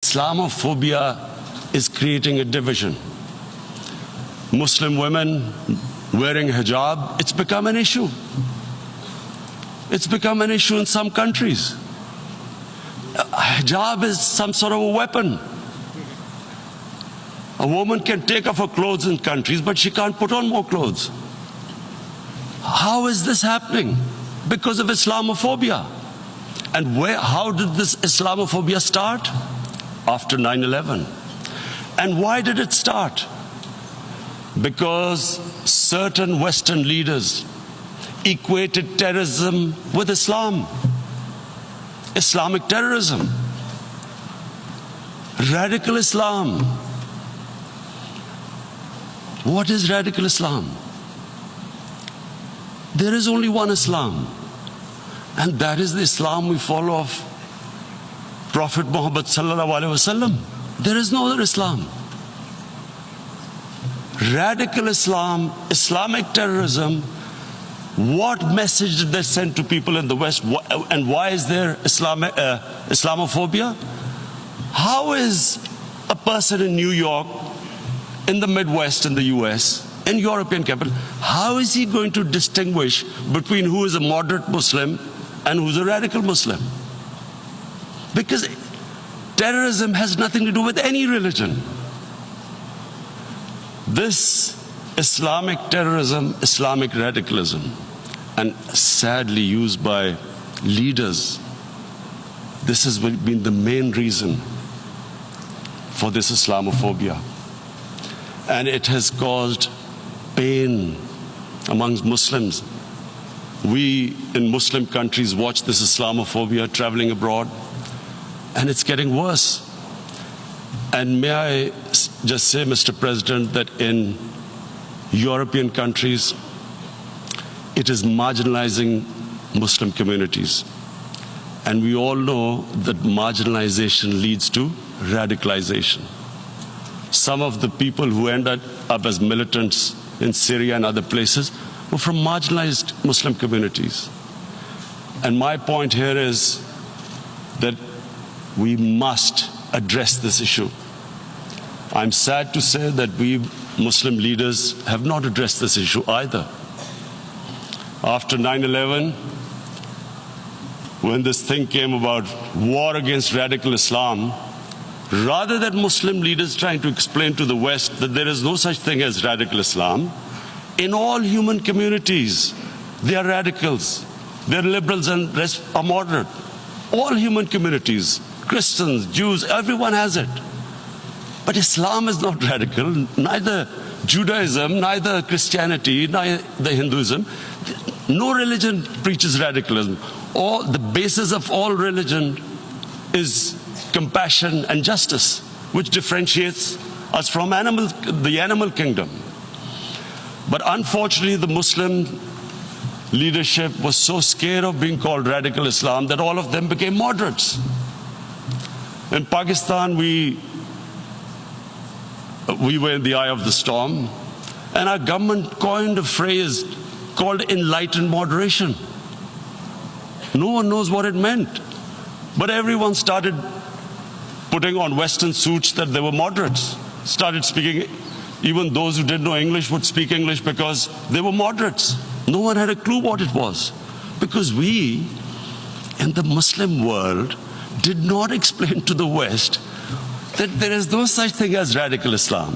Islamophobia is creating a division. Muslim women wearing hijab, it's become an issue. It's become an issue in some countries. Hijab is some sort of a weapon. A woman can take off her clothes in countries, but she can't put on more clothes. How is this happening? Because of Islamophobia. And how did this Islamophobia start? After 9/11. And why did it start? Because certain Western leaders equated terrorism with Islam. Islamic terrorism. Radical Islam. What is radical Islam? There is only one Islam, and that is the Islam we follow of Prophet Muhammad sallallahu alaihi wasallam. There is no other Islam. Radical Islam, Islamic terrorism, what message did they send to people in the West, and why is there Islamophobia? How is a person in New York, in the Midwest, in the US, in European capital, how is he going to distinguish between who is a moderate Muslim and who's a radical Muslim? Because terrorism has nothing to do with any religion. This Islamic terrorism, Islamic radicalism, and sadly used by leaders, this has been the main reason for this Islamophobia. And it has caused pain amongst Muslims. We in Muslim countries watch this Islamophobia traveling abroad, and it's getting worse. And may I just say, Mr. President, that in European countries, it is marginalizing Muslim communities. And we all know that marginalization leads to radicalization. Some of the people who ended up as militants in Syria and other places were from marginalized Muslim communities. And my point here is that we must address this issue. I'm sad to say that we Muslim leaders have not addressed this issue either. After 9/11, when this thing came about war against radical Islam, rather than Muslim leaders trying to explain to the West that there is no such thing as radical Islam, in all human communities, they are radicals, they are liberals and rest are moderate. All human communities, Christians, Jews, everyone has it. But Islam is not radical, neither Judaism, neither Christianity, neither Hinduism. No religion preaches radicalism. The basis of all religion is compassion and justice, which differentiates us from the animal kingdom. But unfortunately, the Muslim leadership was so scared of being called radical Islam that all of them became moderates. In Pakistan, we were in the eye of the storm, and our government coined a phrase called enlightened moderation. No one knows what it meant, but everyone started putting on Western suits that they were moderates, started speaking. Even those who didn't know English would speak English because they were moderates. No one had a clue what it was, because we in the Muslim world did not explain to the West that there is no such thing as radical Islam.